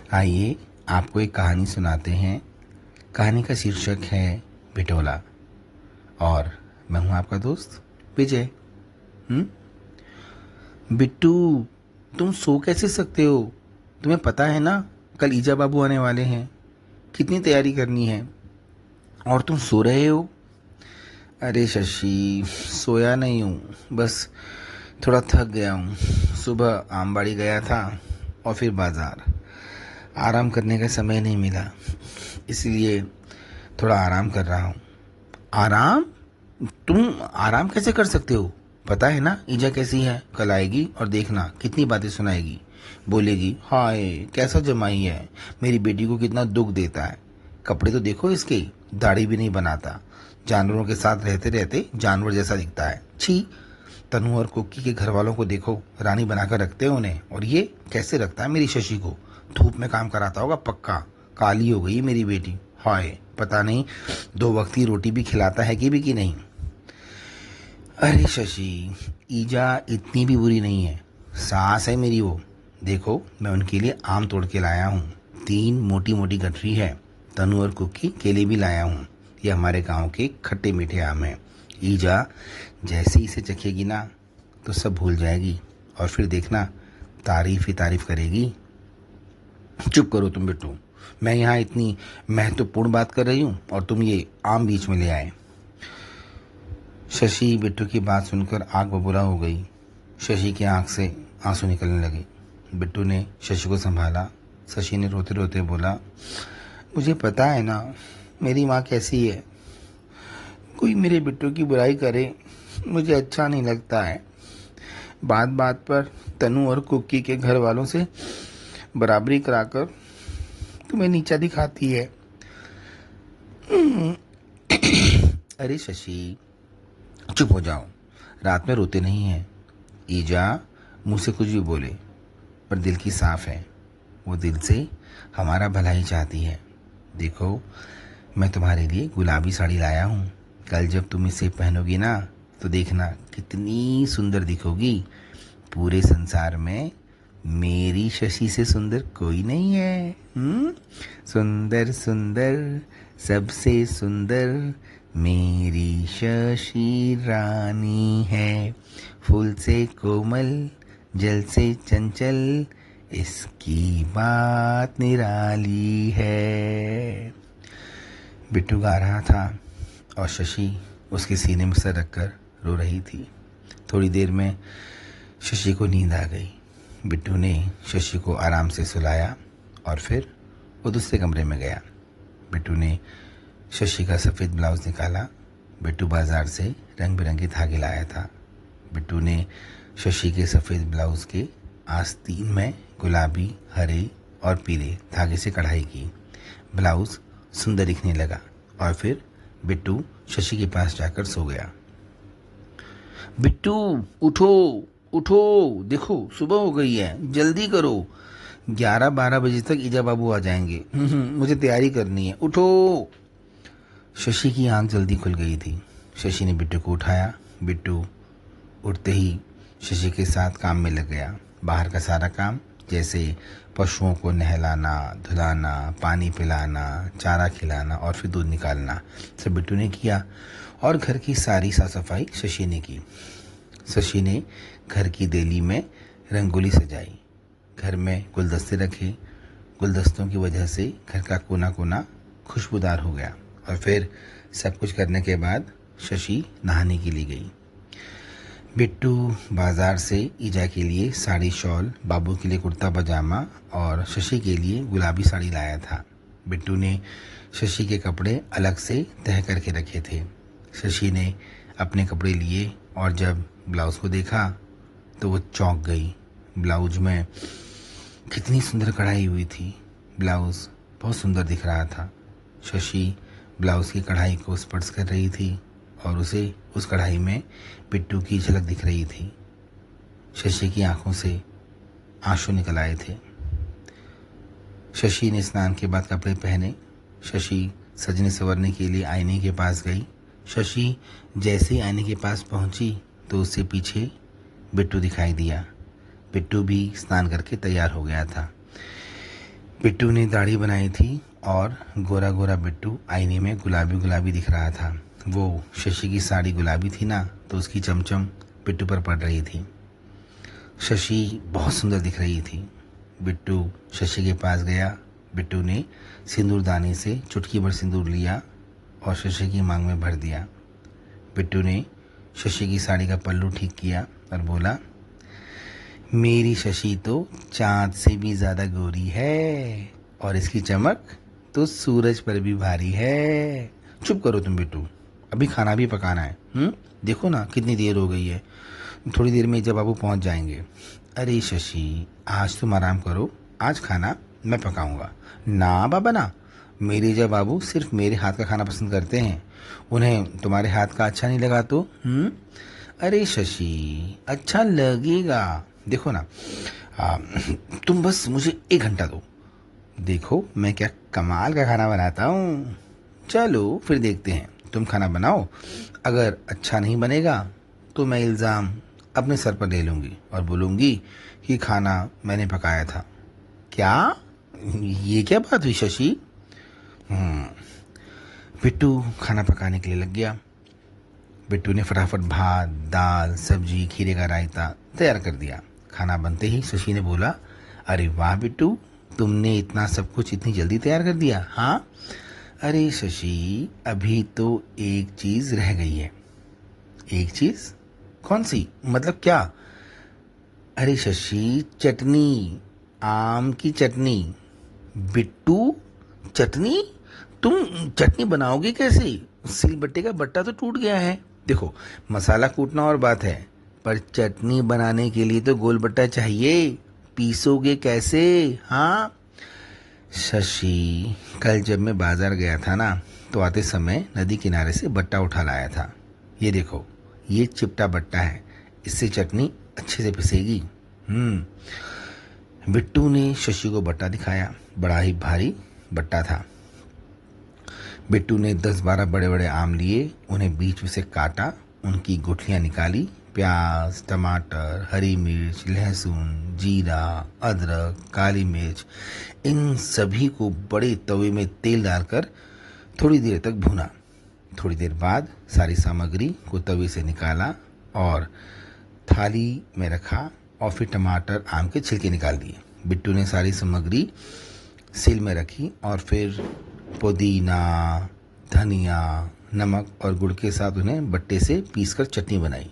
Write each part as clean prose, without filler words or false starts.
आइए आपको एक कहानी सुनाते हैं। कहानी का शीर्षक है बिटोला। और मैं हूं आपका दोस्त विजय। बिट्टू, तुम सो कैसे सकते हो? तुम्हें पता है ना, कल ईजा बाबू आने वाले हैं। कितनी तैयारी करनी है और तुम सो रहे हो। अरे शशि, सोया नहीं हूँ, बस थोड़ा थक गया हूँ। सुबह आमबाड़ी गया था और फिर बाजार। आराम करने का समय नहीं मिला, इसलिए थोड़ा आराम कर रहा हूँ। आराम? तुम आराम कैसे कर सकते हो? पता है ना ईजा कैसी है, कल आएगी और देखना कितनी बातें सुनाएगी। बोलेगी, हाय कैसा जमाई है, मेरी बेटी को कितना दुख देता है। कपड़े तो देखो इसके, दाढ़ी भी नहीं बनाता, जानवरों के साथ रहते रहते जानवर जैसा दिखता है। छी। तनु और कुक्की के घर वालों को देखो, रानी बनाकर रखते हैं उन्हें, और ये कैसे रखता है मेरी शशि को। धूप में काम कराता होगा पक्का। काली हो गई मेरी बेटी। हाय, पता नहीं 2 वक्त की रोटी भी खिलाता है कि नहीं। अरे शशि, ईजा इतनी भी बुरी नहीं है, सास है मेरी वो। देखो मैं उनके लिए आम तोड़ के लाया हूँ, 3 मोटी मोटी गठरी है। तनु और कुक्की के लिए भी लाया हूँ। ये हमारे गांव के खट्टे मीठे आम हैं। ईजा जैसे ही इसे चखेगी ना तो सब भूल जाएगी, और फिर देखना तारीफ ही तारीफ करेगी। चुप करो तुम बिट्टू, मैं यहाँ इतनी महत्वपूर्ण बात कर रही हूँ और तुम ये आम बीच में ले आए। शशि बिट्टू की बात सुनकर आग बबूला हो गई। शशि की आंख से आंसू निकलने लगे। बिट्टू ने शशि को संभाला। शशि ने रोते रोते बोला, मुझे पता है ना मेरी माँ कैसी है। कोई मेरे बिट्टू की बुराई करे मुझे अच्छा नहीं लगता है। बात बात पर तनु और कुक्की के घर वालों से बराबरी कराकर तुम्हें नीचा दिखाती है। अरे शशि, चुप हो जाओ, रात में रोते नहीं हैं। ईजा मुंह से कुछ भी बोले पर दिल की साफ है। वो दिल से हमारा भला ही चाहती है। देखो मैं तुम्हारे लिए गुलाबी साड़ी लाया हूँ। कल जब तुम इसे पहनोगी ना तो देखना कितनी सुंदर दिखोगी। पूरे संसार में मेरी शशि से सुंदर कोई नहीं है। सुंदर सुंदर सबसे सुंदर मेरी शशि रानी है। फूल से कोमल, जल से चंचल, इसकी बात निराली है। बिट्टू गा रहा था और शशि उसके सीने में सर रखकर रो रही थी। थोड़ी देर में शशि को नींद आ गई। बिट्टू ने शशि को आराम से सुलाया और फिर वो दूसरे कमरे में गया। बिट्टू ने शशि का सफ़ेद ब्लाउज निकाला। बिट्टू बाजार से रंग बिरंगे धागे लाया था। बिट्टू ने शशि के सफ़ेद ब्लाउज के आस्तीन में गुलाबी, हरे और पीले धागे से कढ़ाई की। ब्लाउज सुंदर दिखने लगा और फिर बिट्टू शशि के पास जाकर सो गया। बिट्टू उठो उठो, देखो सुबह हो गई है, जल्दी करो। 11-12 बजे तक ईजा बाबू आ जाएंगे। मुझे तैयारी करनी है, उठो। शशि की आंख जल्दी खुल गई थी। शशि ने बिट्टू को उठाया। बिट्टू उठते ही शशि के साथ काम में लग गया। बाहर का सारा काम, जैसे पशुओं को नहलाना, धुलाना, पानी पिलाना, चारा खिलाना और फिर दूध निकालना, सब बिट्टू ने किया। और घर की सारी साफ सफाई शशि ने की। शशि ने घर की देली में रंगोली सजाई, घर में गुलदस्ते रखे। गुलदस्तों की वजह से घर का कोना कोना खुशबूदार हो गया। और फिर सब कुछ करने के बाद शशि नहाने के लिए गई। बिट्टू बाजार से ईजा के लिए साड़ी शॉल, बाबू के लिए कुर्ता पजामा और शशि के लिए गुलाबी साड़ी लाया था। बिट्टू ने शशि के कपड़े अलग से तह करके रखे थे। शशि ने अपने कपड़े लिए और जब ब्लाउज़ को देखा तो वो चौंक गई। ब्लाउज में कितनी सुंदर कढ़ाई हुई थी। ब्लाउज़ बहुत सुंदर दिख रहा था। शशि ब्लाउज़ की कढ़ाई को स्पर्श कर रही थी और उसे उस कढ़ाई में बिट्टू की झलक दिख रही थी। शशि की आंखों से आंसू निकल आए थे। शशि ने स्नान के बाद कपड़े पहने। शशि सजने संवरने के लिए आईने के पास गई। शशि जैसे ही आईने के पास पहुंची तो उससे पीछे बिट्टू दिखाई दिया। बिट्टू भी स्नान करके तैयार हो गया था। बिट्टू ने दाढ़ी बनाई थी और गोरा गोरा बिट्टू आईने में गुलाबी गुलाबी दिख रहा था। वो शशि की साड़ी गुलाबी थी ना, तो उसकी चमचम बिट्टू पर पड़ रही थी। शशि बहुत सुंदर दिख रही थी। बिट्टू शशि के पास गया। बिट्टू ने सिंदूरदानी से चुटकी भर सिंदूर लिया और शशि की मांग में भर दिया। बिट्टू ने शशि की साड़ी का पल्लू ठीक किया और बोला, मेरी शशि तो चांद से भी ज़्यादा गोरी है और इसकी चमक तो सूरज पर भी भारी है। चुप करो तुम बिट्टू, अभी खाना भी पकाना है। देखो ना कितनी देर हो गई है, थोड़ी देर में जब बाबू पहुंच जाएंगे। अरे शशि, आज तुम आराम करो, आज खाना मैं पकाऊंगा। ना बाबा ना, मेरे जब बाबू सिर्फ मेरे हाथ का खाना पसंद करते हैं, उन्हें तुम्हारे हाथ का अच्छा नहीं लगा तो? अरे शशि, अच्छा लगेगा। देखो ना, तुम बस मुझे 1 घंटा दो, देखो मैं क्या कमाल का खाना बनाता हूँ। चलो फिर देखते हैं, तुम खाना बनाओ, अगर अच्छा नहीं बनेगा तो मैं इल्ज़ाम अपने सर पर ले लूँगी और बोलूँगी कि खाना मैंने पकाया था। क्या? ये क्या बात हुई शशि? बिट्टू खाना पकाने के लिए लग गया। बिट्टू ने फटाफट भात, दाल, सब्जी, खीरे का रायता तैयार कर दिया। खाना बनते ही शशि ने बोला, अरे वाह बिट्टू, तुमने इतना सब कुछ इतनी जल्दी तैयार कर दिया? हाँ। अरे शशि, अभी तो एक चीज़ रह गई है। एक चीज़? कौन सी? मतलब क्या? अरे शशि, चटनी, आम की चटनी। बिट्टू, चटनी? तुम चटनी बनाओगे कैसे? सिलबट्टे का बट्टा तो टूट गया है। देखो, मसाला कूटना और बात है, पर चटनी बनाने के लिए तो गोल बट्टा चाहिए। पीसोगे कैसे? हाँ। शशि, कल जब मैं बाजार गया था ना, तो आते समय नदी किनारे से बट्टा उठा लाया था। ये देखो, ये चिपटा बट्टा है, इससे चटनी अच्छे से पिसेगी। बिट्टू ने शशि को बट्टा दिखाया। बड़ा ही भारी बट्टा था। बिट्टू ने 10-12 बड़े बड़े आम लिए, उन्हें बीच में से काटा, उनकी गुठलियाँ निकाली। प्याज, टमाटर, हरी मिर्च, लहसुन, जीरा, अदरक, काली मिर्च, इन सभी को बड़े तवे में तेल डालकर थोड़ी देर तक भुना। थोड़ी देर बाद सारी सामग्री को तवे से निकाला और थाली में रखा और फिर टमाटर, आम के छिलके निकाल दिए। बिट्टू ने सारी सामग्री सिल में रखी और फिर पुदीना, धनिया, नमक और गुड़ के साथ उन्हें बट्टे से पीसकर चटनी बनाई।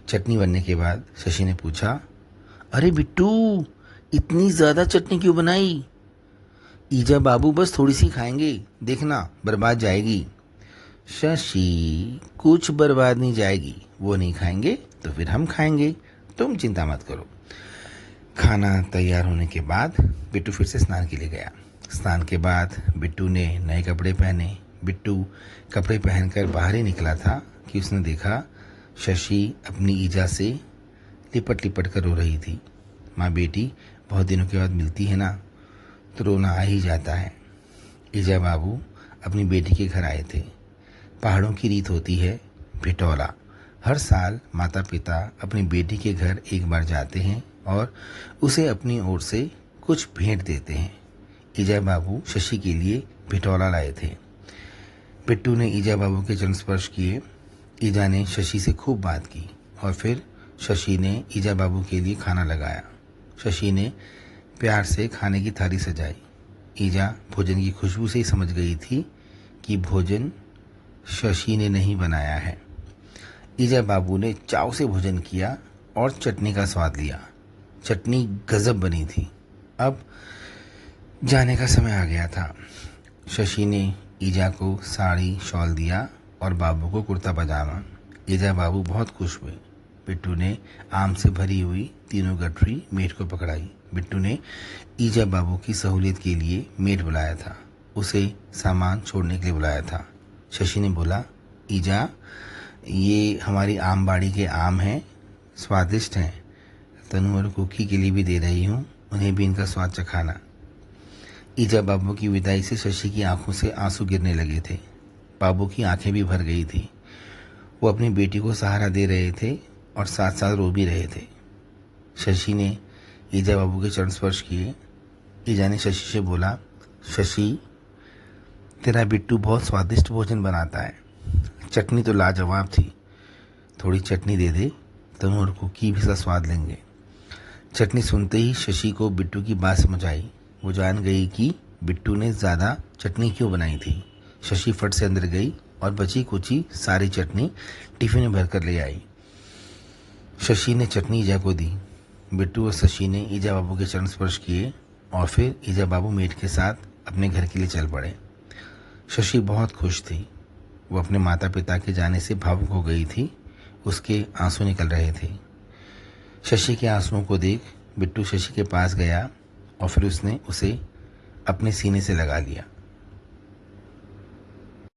चटनी बनने के बाद शशि ने पूछा, अरे बिट्टू, इतनी ज़्यादा चटनी क्यों बनाई? ईजा बाबू बस थोड़ी सी खाएंगे, देखना बर्बाद जाएगी। शशि, कुछ बर्बाद नहीं जाएगी, वो नहीं खाएंगे तो फिर हम खाएंगे, तुम चिंता मत करो। खाना तैयार होने के बाद बिट्टू फिर से स्नान के लिए गया। स्नान के बाद बिट्टू ने नए कपड़े पहने। बिट्टू कपड़े पहनकर बाहर ही निकला था कि उसने देखा शशि अपनी ईजा से लिपट लिपट कर रो रही थी। माँ बेटी बहुत दिनों के बाद मिलती है ना, तो रोना आ ही जाता है। ईजा बाबू अपनी बेटी के घर आए थे। पहाड़ों की रीत होती है भिटौला। हर साल माता पिता अपनी बेटी के घर एक बार जाते हैं और उसे अपनी ओर से कुछ भेंट देते हैं। ईजा बाबू शशि के लिए भिटौला लाए थे। बिट्टू ने ईजा बाबू के चरण स्पर्श किए। ईजा ने शशि से खूब बात की और फिर शशि ने ईजा बाबू के लिए खाना लगाया। शशि ने प्यार से खाने की थाली सजाई। ईजा भोजन की खुशबू से ही समझ गई थी कि भोजन शशि ने नहीं बनाया है। ईजा बाबू ने चाव से भोजन किया और चटनी का स्वाद लिया। चटनी गजब बनी थी। अब जाने का समय आ गया था। शशि ने ईजा को साड़ी शॉल दिया और बाबू को कुर्ता पजामा। ईजा बाबू बहुत खुश हुए। बिट्टू ने आम से भरी हुई तीनों गठरी मेट को पकड़ाई। बिट्टू ने ईजा बाबू की सहूलियत के लिए मेट बुलाया था, उसे सामान छोड़ने के लिए बुलाया था। शशि ने बोला, ईजा, ये हमारी आम बाड़ी के आम हैं, स्वादिष्ट हैं। तनु और कुकी के लिए भी दे रही हूँ, उन्हें भी इनका स्वाद चखाना। ईजा बाबू की विदाई से शशि की आंखों से आंसू गिरने लगे थे। बाबू की आंखें भी भर गई थी। वो अपनी बेटी को सहारा दे रहे थे और साथ साथ रो भी रहे थे। शशि ने ईजा बाबू के चरण स्पर्श किए। ईजा ने शशि से बोला, शशि, तेरा बिट्टू बहुत स्वादिष्ट भोजन बनाता है। चटनी तो लाजवाब थी। थोड़ी चटनी दे दे, तनु और कुकी भी इसका स्वाद लेंगे। चटनी सुनते ही शशि को बिट्टू की बात समझ आई। वो जान गई कि बिट्टू ने ज़्यादा चटनी क्यों बनाई थी। शशि फट से अंदर गई और बची कुची सारी चटनी टिफिन में भर कर ले आई। शशि ने चटनी ईजा को दी। बिट्टू और शशि ने ईजा बाबू के चरण स्पर्श किए और फिर ईजा बाबू मीट के साथ अपने घर के लिए चल पड़े। शशि बहुत खुश थी। वो अपने माता पिता के जाने से भावुक हो गई थी। उसके आंसू निकल रहे थे। शशि के आंसुओं को देख बिट्टू शशि के पास गया और फिर उसने उसे अपने सीने से लगा लिया।